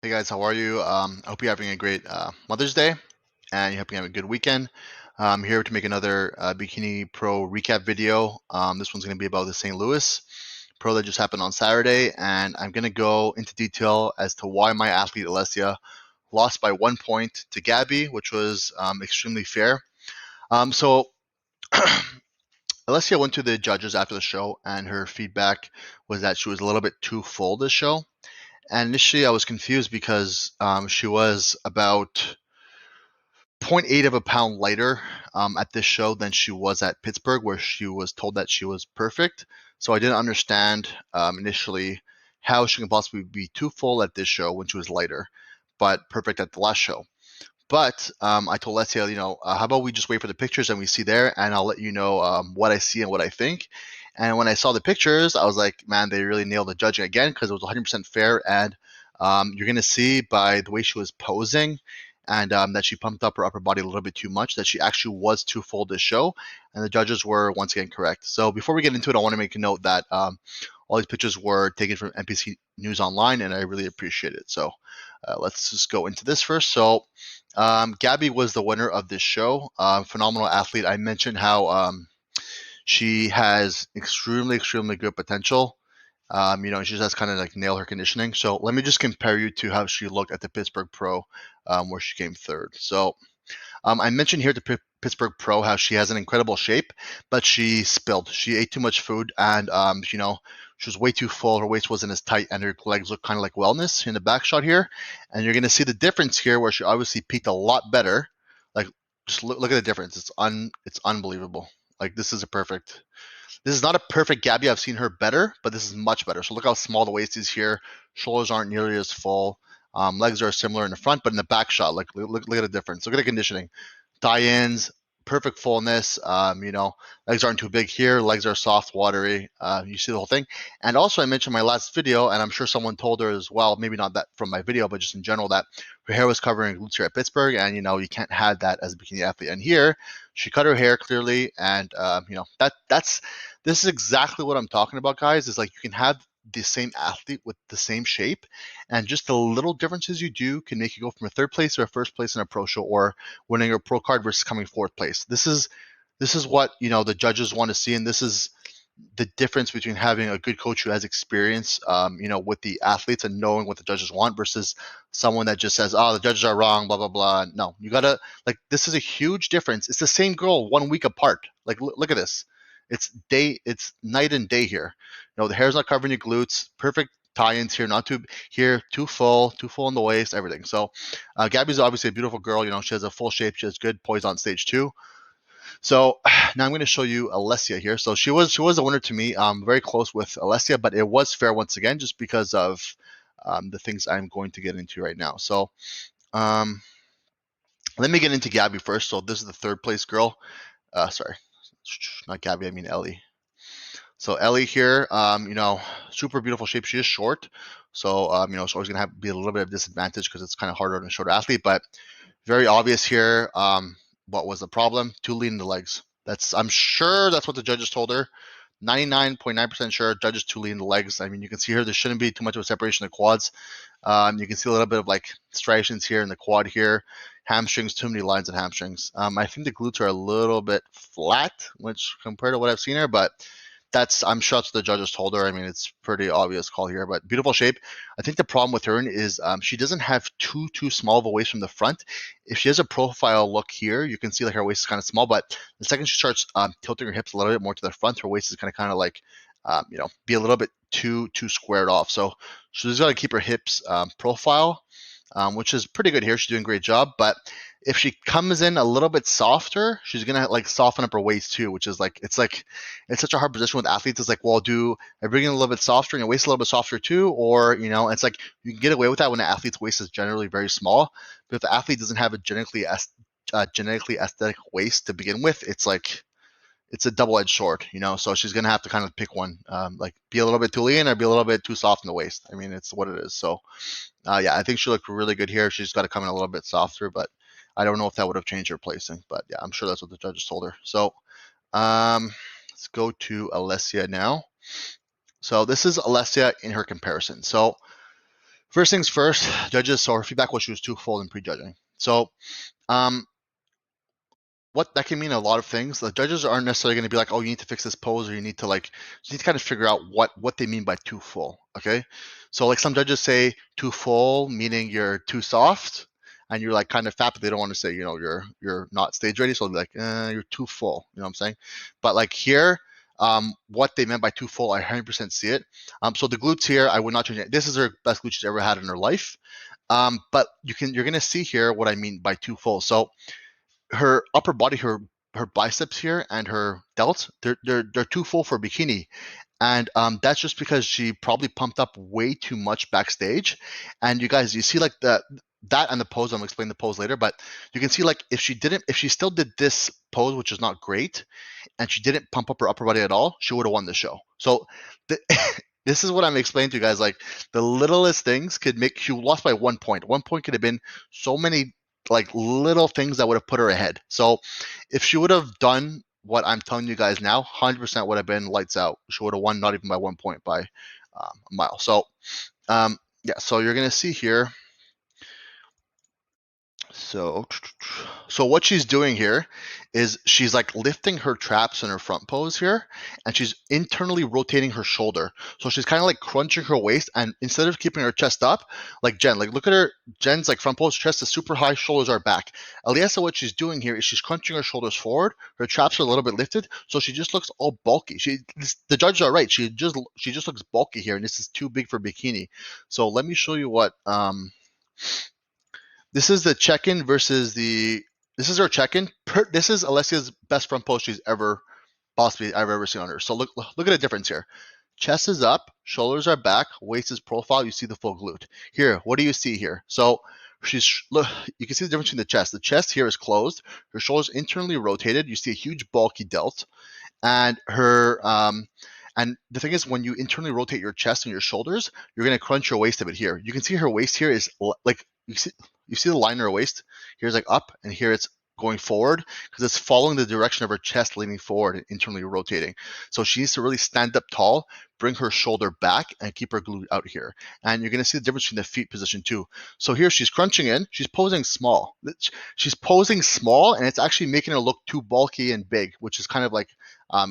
Hey guys, how are you? I hope you're having a great Mother's Day and you hope you have a good weekend. I'm here to make another Bikini Pro recap video. This one's going to be about the St. Louis Pro that just happened on Saturday, and I'm going to go into detail as to why my athlete Alessia lost by 1 point to Gabby, which was extremely fair. So Alessia went to the judges after the show, and her feedback was that she was a little bit too full this show. And initially, I was confused because she was about zero point 0.8 of a pound lighter at this show than she was at Pittsburgh, where she was told that she was perfect. So I didn't understand initially how she can possibly be too full at this show when she was lighter, but perfect at the last show. But I told Lesia, how about we just wait for the pictures and we see there, and I'll let you know what I see and what I think. And when I saw the pictures, I was like, man, they really nailed the judging again because it was 100% fair. And you're going to see by the way she was posing and that she pumped up her upper body a little bit too much, that she actually was too full this show. And the judges were once again correct. So before we get into it, I want to make a note that all these pictures were taken from NPC News Online, and I really appreciate it. So let's just go into this first. So Gabby was the winner of this show. Phenomenal athlete. I mentioned how she has extremely good potential. She just has kind of like nail her conditioning. So let me just compare you to how she looked at the Pittsburgh Pro, where she came third. So I mentioned here at the Pittsburgh Pro how she has an incredible shape, but she spilled. She ate too much food, and she was way too full. Her waist wasn't as tight, and her legs look kind of like wellness in the back shot here. And you're going to see the difference here, where she obviously peaked a lot better. Like, just look at the difference. It's unbelievable. Like, this is a perfect. This is not a perfect Gabby. I've seen her better, but this is much better. So look how small the waist is here. Shoulders aren't nearly as full. Legs are similar in the front, but in the back shot, like look at the difference. Look at the conditioning. Tie-ins, perfect fullness. Legs aren't too big here. Legs are soft, watery. You see the whole thing. And also, I mentioned in my last video, and I'm sure someone told her as well, maybe not that from my video, but just in general, that her hair was covering glutes here at Pittsburgh, and you can't have that as a bikini athlete. And here, she cut her hair clearly, and that's this is exactly what I'm talking about, guys. Is like you can have the same athlete with the same shape, and just the little differences you do can make you go from a third place or a first place in a pro show, or winning a pro card versus coming fourth place. This is what the judges want to see, and this is the difference between having a good coach who has experience, with the athletes and knowing what the judges want versus someone that just says, "Oh, the judges are wrong," blah blah blah. No, you gotta like this is a huge difference. It's the same girl 1 week apart. Like look at this. It's night and day here. The hair's not covering your glutes. Perfect tie-ins here, not too here, too full in the waist, everything. So Gabby's obviously a beautiful girl. She has a full shape. She has good poise on stage too. So now I'm going to show you Alessia here. So she was a winner to me. Very close with Alessia, but it was fair once again, just because of the things I'm going to get into right now. So um, let me get into Gabby first. So this is the third place girl. Sorry, not Gabby. I mean Ellie. So Ellie here, super beautiful shape. She is short, so she's always gonna be a little bit of disadvantage because it's kind of harder on a short athlete. But very obvious here. What was the problem? Too lean in the legs. I'm sure that's what the judges told her. 99.9% sure judges too lean in the legs. I mean, you can see here there shouldn't be too much of a separation in the quads. You can see a little bit of like striations here in the quad here. Hamstrings, too many lines in hamstrings. I think the glutes are a little bit flat, which compared to what I've seen here, but I'm sure that's what the judges told her. I mean, it's pretty obvious call here, but beautiful shape. I think the problem with her is she doesn't have too small of a waist from the front. If she has a profile look here, you can see like her waist is kind of small, but the second she starts tilting her hips a little bit more to the front, her waist is kind of like be a little bit too squared off. So she's got to keep her hips profile, which is pretty good here. She's doing a great job, but if she comes in a little bit softer, she's gonna like soften up her waist too, which is like it's such a hard position with athletes. It's like, well, do I bring in a little bit softer and your waist a little bit softer too, or it's like you can get away with that when an athlete's waist is generally very small, but if the athlete doesn't have a genetically aesthetic waist to begin with, it's like it's a double-edged sword. So she's gonna have to kind of pick one, like be a little bit too lean or be a little bit too soft in the waist. I mean, it's what it is. So yeah, I think she looked really good here. She's got to come in a little bit softer, but I don't know if that would have changed her placing. But yeah, I'm sure that's what the judges told her. So let's go to Alessia now. So this is Alessia in her comparison. So First things first, judges. So her feedback was she was too full in prejudging. So um, what that can mean a lot of things. The judges aren't necessarily going to be like, oh, you need to fix this pose, or you need to you need to kind of figure out what they mean by too full. Okay, so like some judges say too full, meaning you're too soft, and you're like kind of fat, but they don't want to say you're not stage ready, so they'll be like you're too full. You know what I'm saying? But like here. What they meant by too full, I 100% see it. So the glutes here, I would not change it. This is her best glutes she's ever had in her life. But you're gonna see here what I mean by too full. So her upper body, her biceps here and her delts, they're too full for bikini, and that's just because she probably pumped up way too much backstage. And you guys, you see like that and the pose. I'm gonna explain the pose later, but you can see like if she still did this pose, which is not great, and she didn't pump up her upper body at all, she would have won the show. So the, this is what I'm explaining to you guys. Like the littlest things could make she lost by 1 point. 1 point could have been so many like little things that would have put her ahead. So if she would have done what I'm telling you guys now, 100% would have been lights out. She would have won not even by 1 point, by a mile. So yeah, so you're gonna see here. So what she's doing here is she's like lifting her traps in her front pose here, and she's internally rotating her shoulder. So she's kind of like crunching her waist, and instead of keeping her chest up, like Jen, like look at her. Jen's like front pose, chest is super high, shoulders are back. Eliasa, what she's doing here is she's crunching her shoulders forward. Her traps are a little bit lifted, so she just looks all bulky. The judges are right. She just looks bulky here, and this is too big for bikini. So let me show you what this is the check-in versus the. This is her check-in. This is Alessia's best front pose she's ever possibly I've ever seen on her. So look at the difference here. Chest is up, shoulders are back, waist is profile. You see the full glute. Here, what do you see here? So look. You can see the difference between the chest. The chest here is closed. Her shoulders internally rotated. You see a huge bulky delt, and her and the thing is, when you internally rotate your chest and your shoulders, you're going to crunch your waist a bit here. You can see her waist here is like you see the line of her waist. Here's like up, and here it's going forward because it's following the direction of her chest leaning forward and internally rotating. So she needs to really stand up tall, bring her shoulder back, and keep her glute out here. And you're going to see the difference between the feet position too. So here she's crunching in, she's posing small. She's posing small, and it's actually making her look too bulky and big, which is kind of like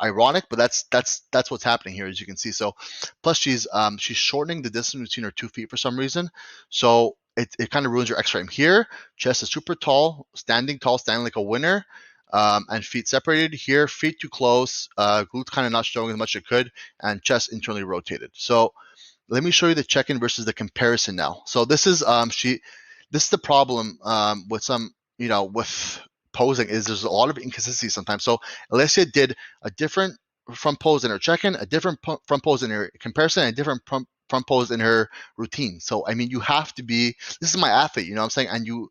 ironic, but that's what's happening here, as you can see. So plus she's shortening the distance between her 2 feet for some reason. So it kind of ruins your X-frame. Here, chest is super tall, standing like a winner, and feet separated. Here, feet too close, glutes kind of not showing as much as it could, and chest internally rotated. So let me show you the check-in versus the comparison now. So this is this is the problem with some with posing is there's a lot of inconsistency sometimes. So Alessia did a different front pose in her check-in, a different front pose in her comparison, and a different front pose in her routine. So I mean, you have to be. This is my athlete, you know what I'm saying, and you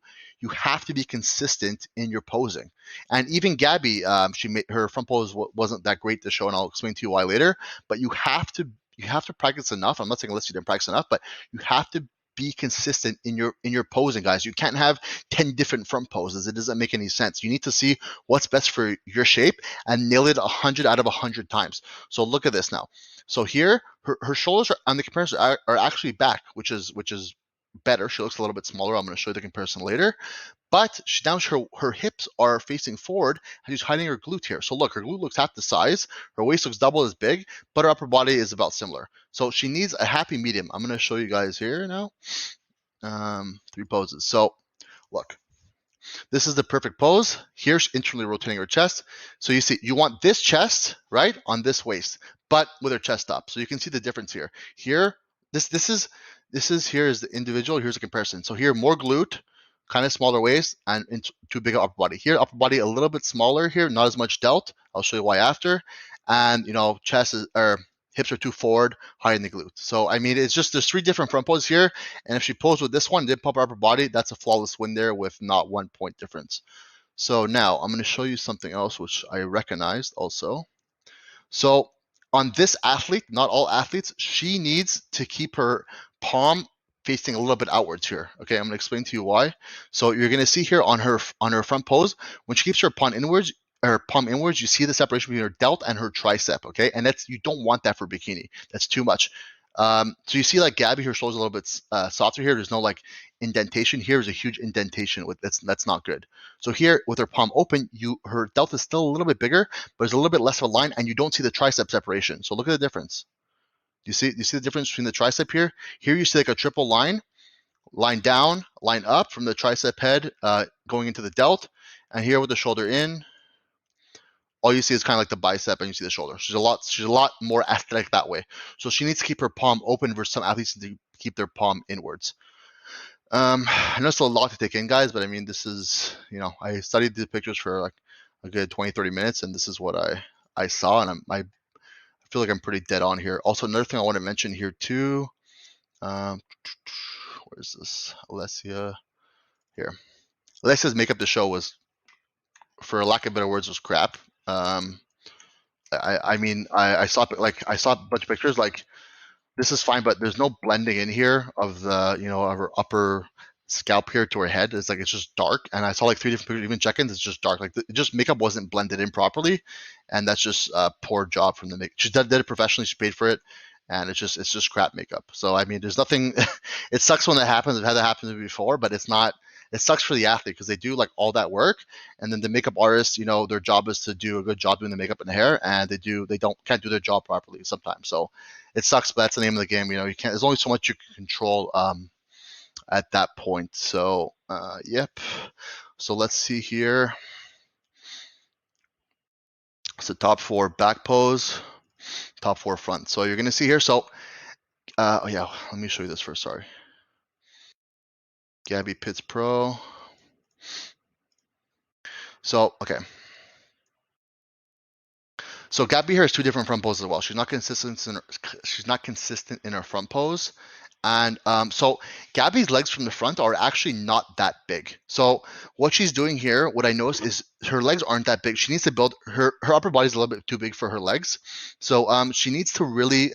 have to be consistent in your posing. And even Gabby, she made her front pose wasn't that great to show, and I'll explain to you why later. But you have to practice enough. I'm not saying unless you didn't practice enough, but you have to be consistent in your posing, guys. You can't have 10 different front poses. It doesn't make any sense. You need to see what's best for your shape and nail it 100 out of 100 times. So look at this now. So here, her shoulders on the comparison are actually back, which is better. She looks a little bit smaller. I'm going to show you the comparison later. But now her hips are facing forward, and she's hiding her glute here. So look, her glute looks half the size, her waist looks double as big, but her upper body is about similar. So she needs a happy medium. I'm going to show you guys here now. 3 poses. So look, this is the perfect pose. Here's internally rotating her chest. So you see, you want this chest, right, on this waist, but with her chest up. So you can see the difference here. Here, this is here is the individual. Here's a comparison. So here, more glute, kind of smaller waist, and too big of upper body. Here, upper body a little bit smaller here, not as much delt. I'll show you why after. And chest is or hips are too forward, high in the glute. So I mean, it's just there's 3 different front poses here, and if she posed with this one, did pump her upper body, that's a flawless win there with not 1 point difference. So now I'm going to show you something else which I recognized also. So on this athlete, not all athletes, she needs to keep her palm facing a little bit outwards here. Okay, I'm going to explain to you why. So you're going to see here on her front pose, when she keeps her palm inwards, you see the separation between her delt and her tricep. Okay, and you don't want that for bikini. That's too much. So you see, like Gabby, her shoulder's a little bit softer here. There's no like indentation. Here is a huge indentation. With that's not good. So here, with her palm open, her delta is still a little bit bigger, but there's a little bit less of a line, and you don't see the tricep separation. So look at the difference. Do you see the difference between the tricep here? Here you see like a triple line down, line up from the tricep head going into the delt, and here with the shoulder in, all you see is kind of like the bicep and you see the shoulder. She's a lot more athletic that way. So she needs to keep her palm open versus some athletes need to keep their palm inwards. I know it's a lot to take in, guys, but I mean, this is, I studied the pictures for like a good 20, 30 minutes, and this is what I saw, and I feel like I'm pretty dead on here. Also, another thing I want to mention here too, where's this? Alessia, here. Alessia's makeup the show was, for lack of better words, was crap. I mean, I saw a bunch of pictures, like, this is fine, but there's no blending in here of the, of her upper scalp here to her head. It's like, it's just dark. And I saw like 3 different pictures, even check-ins, it's just dark. Like, just makeup wasn't blended in properly. And that's just a poor job from the make. She did it professionally. She paid for it. And it's just crap makeup. So, I mean, there's nothing, it sucks when that happens. I've had that happen to me before, but it sucks for the athlete because they do like all that work. And then the makeup artist, their job is to do a good job doing the makeup and the hair. And can't do their job properly sometimes. So, it sucks, but that's the name of the game. You can't. There's only so much you can control at that point. So, yep. So let's see here. So top 4 back pose, top 4 front. So you're gonna see here. So, oh yeah, let me show you this first. Sorry, Gabby Pitts Pro. So okay. So Gabby here has 2 different front poses as well. She's not consistent in her front pose. And so Gabby's legs from the front are actually not that big. So what she's doing here, what I noticed is her legs aren't that big. She needs to build her upper body's a little bit too big for her legs. So she needs to really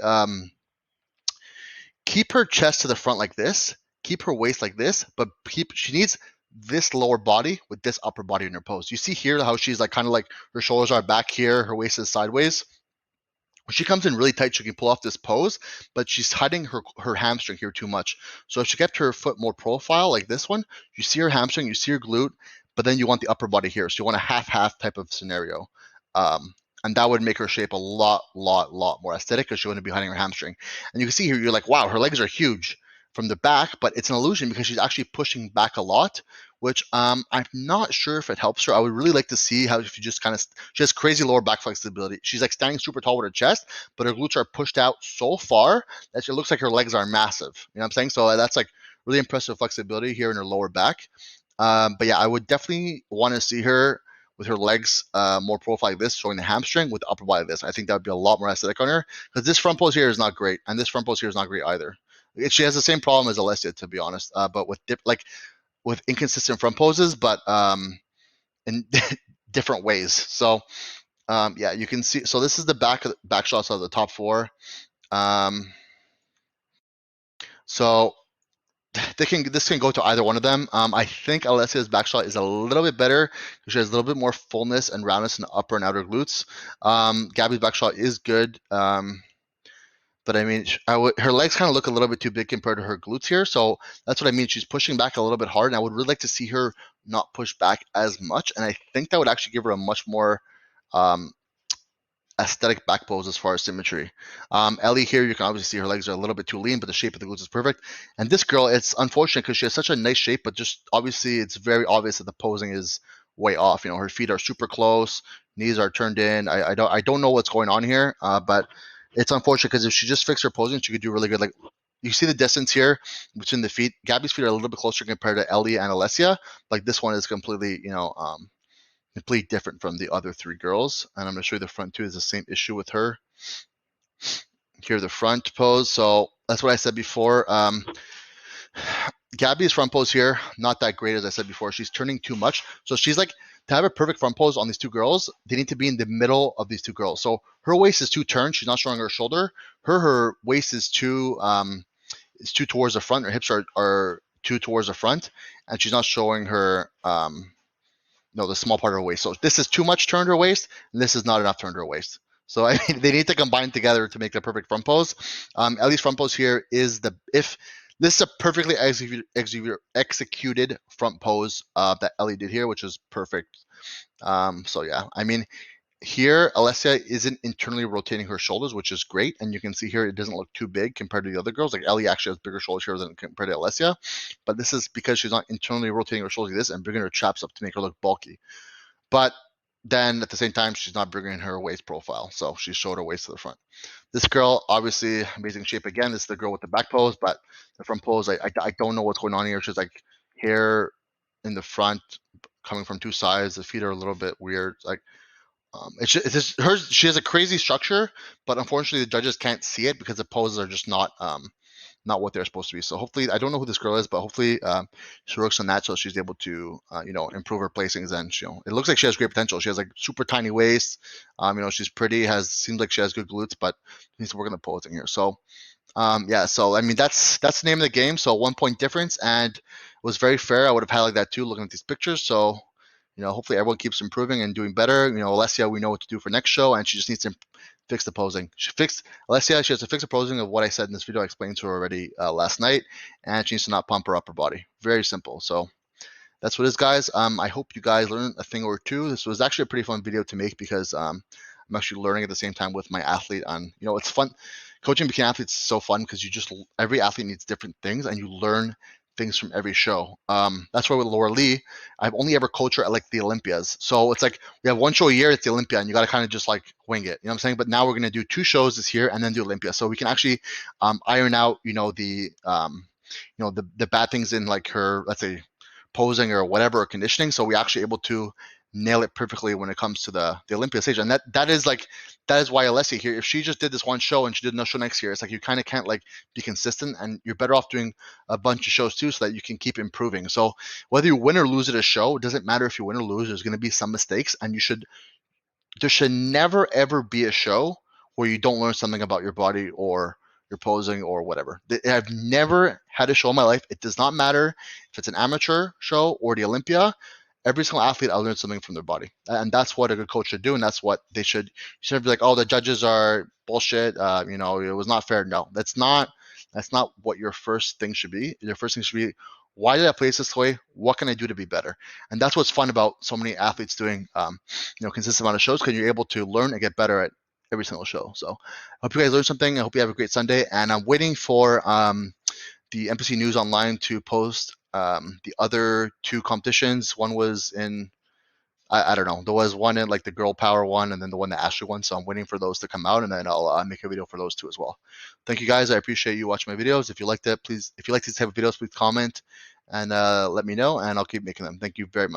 keep her chest to the front like this, keep her waist like this, but she needs this lower body with this upper body in her pose. You see here how she's like kind of like her shoulders are back here, her waist is sideways. When she comes in really tight, she can pull off this pose, but she's hiding her hamstring here too much. So if she kept her foot more profile like this one, you see her hamstring, you see her glute, but then you want the upper body here. So you want a half-half type of scenario. And that would make her shape a lot more aesthetic because she wouldn't be hiding her hamstring. And you can see here, you're like, wow, her legs are huge from the back, but it's an illusion because she's actually pushing back a lot, which I'm not sure if it helps her. I would really like to see how if you just kind of, she has crazy lower back flexibility. She's like standing super tall with her chest, but her glutes are pushed out so far that it looks like her legs are massive. You know what I'm saying? So that's like really impressive flexibility here in her lower back. But yeah, I would definitely want to see her with her legs more profile like this, showing the hamstring with the upper body like this. I think that would be a lot more aesthetic on her because this front pose here is not great, and this front pose here is not great either. She has the same problem as Alessia, to be honest, but with inconsistent front poses, but in different ways. So yeah, you can see. So this is the back shots of the top 4. So this can go to either one of them. I think Alessia's back shot is a little bit better because she has a little bit more fullness and roundness in the upper and outer glutes. Gabby's back shot is good. But I mean, her legs kind of look a little bit too big compared to her glutes here. So that's what I mean. She's pushing back a little bit hard, and I would really like to see her not push back as much. And I think that would actually give her a much more um, aesthetic back pose as far as symmetry. Ellie here, you can obviously see her legs are a little bit too lean, but the shape of the glutes is perfect. And this girl, it's unfortunate because she has such a nice shape, but just obviously it's very obvious that the posing is way off. Her feet are super close, knees are turned in. I don't know what's going on here, but it's unfortunate because if she just fixed her posing, she could do really good. Like, you see the distance here between the feet. Gabby's feet are a little bit closer compared to Ellie and Alessia. Like, this one is completely, completely different from the other 3 girls. And I'm going to show you the front too. Is the same issue with her. Here, the front pose. So that's what I said before. Gabby's front pose here, not that great, as I said before. She's turning too much. So she's like, to have a perfect front pose on these 2 girls, they need to be in the middle of these 2 girls. So her waist is too turned. She's not showing her shoulder. Her waist is too towards the front. Her hips are too towards the front, and she's not showing her the small part of her waist. So this is too much turned her waist, and this is not enough turned her waist. So I mean, they need to combine together to make the perfect front pose. Ellie's front pose here is if this is a perfectly executed front pose that Ellie did here, which is perfect. So yeah, I mean, here Alessia isn't internally rotating her shoulders, which is great, and you can see here it doesn't look too big compared to the other girls. Like Ellie actually has bigger shoulders here than compared to Alessia, but this is because she's not internally rotating her shoulders like this and bringing her traps up to make her look bulky. But then at the same time, she's not bringing her waist profile, so she showed her waist to the front. This girl, obviously, amazing shape again. This is the girl with the back pose, but the front pose, I don't know what's going on here. She's like hair in the front coming from two sides. The feet are a little bit weird. Like it's just hers. She has a crazy structure, but unfortunately, the judges can't see it because the poses are just not what they're supposed to be. So hopefully, I don't know who this girl is, but hopefully she works on that so she's able to improve her placings. And it looks like she has great potential. She has like super tiny waist. She's pretty. Seems like she has good glutes, but needs to work on the posing here. So yeah, so I mean that's the name of the game. So 1 point difference, and it was very fair. I would have had like that too, looking at these pictures. So hopefully everyone keeps improving and doing better. Alessia, we know what to do for next show, and she just needs to fix the posing. Alessia. She has to fix the posing of what I said in this video. I explained to her already last night, and she needs to not pump her upper body. Very simple. So that's what it is, guys. I hope you guys learned a thing or two. This was actually a pretty fun video to make because I'm actually learning at the same time with my athlete on, it's fun. Coaching bikini athletes is so fun because every athlete needs different things and you learn things from every show. That's why with Laura Lee, I've only ever coached her at like the Olympias. So it's like we have one show a year at the Olympia and you got to kind of just like wing it. You know what I'm saying? But now we're going to do 2 shows this year and then do Olympia. So we can actually iron out, the bad things in like her, let's say, posing or whatever, or conditioning. So we're actually able to nail it perfectly when it comes to the Olympia stage. And that is why Alessia here, if she just did this one show and she did no show next year, it's like you kind of can't like be consistent, and you're better off doing a bunch of shows too so that you can keep improving. So whether you win or lose at a show, it doesn't matter if you win or lose, there's going to be some mistakes, and there should never ever be a show where you don't learn something about your body or your posing or whatever. I've never had a show in my life. It does not matter if it's an amateur show or the Olympia. Every single athlete, I learned something from their body, and that's what a good coach should do, and that's what they should. You shouldn't be like, "Oh, the judges are bullshit." It was not fair. No, that's not. That's not what your first thing should be. Your first thing should be, why did I place this way? What can I do to be better? And that's what's fun about so many athletes doing consistent amount of shows, because you're able to learn and get better at every single show. So I hope you guys learned something. I hope you have a great Sunday. And I'm waiting for the NPC News Online to post the other 2 competitions. One was in, I don't know. There was one in like the girl power one, and then the one the Ashley one. So I'm waiting for those to come out, and then I'll make a video for those 2 as well. Thank you guys. I appreciate you watching my videos. If you liked it, please, if you like these type of videos, please comment and let me know, and I'll keep making them. Thank you very much.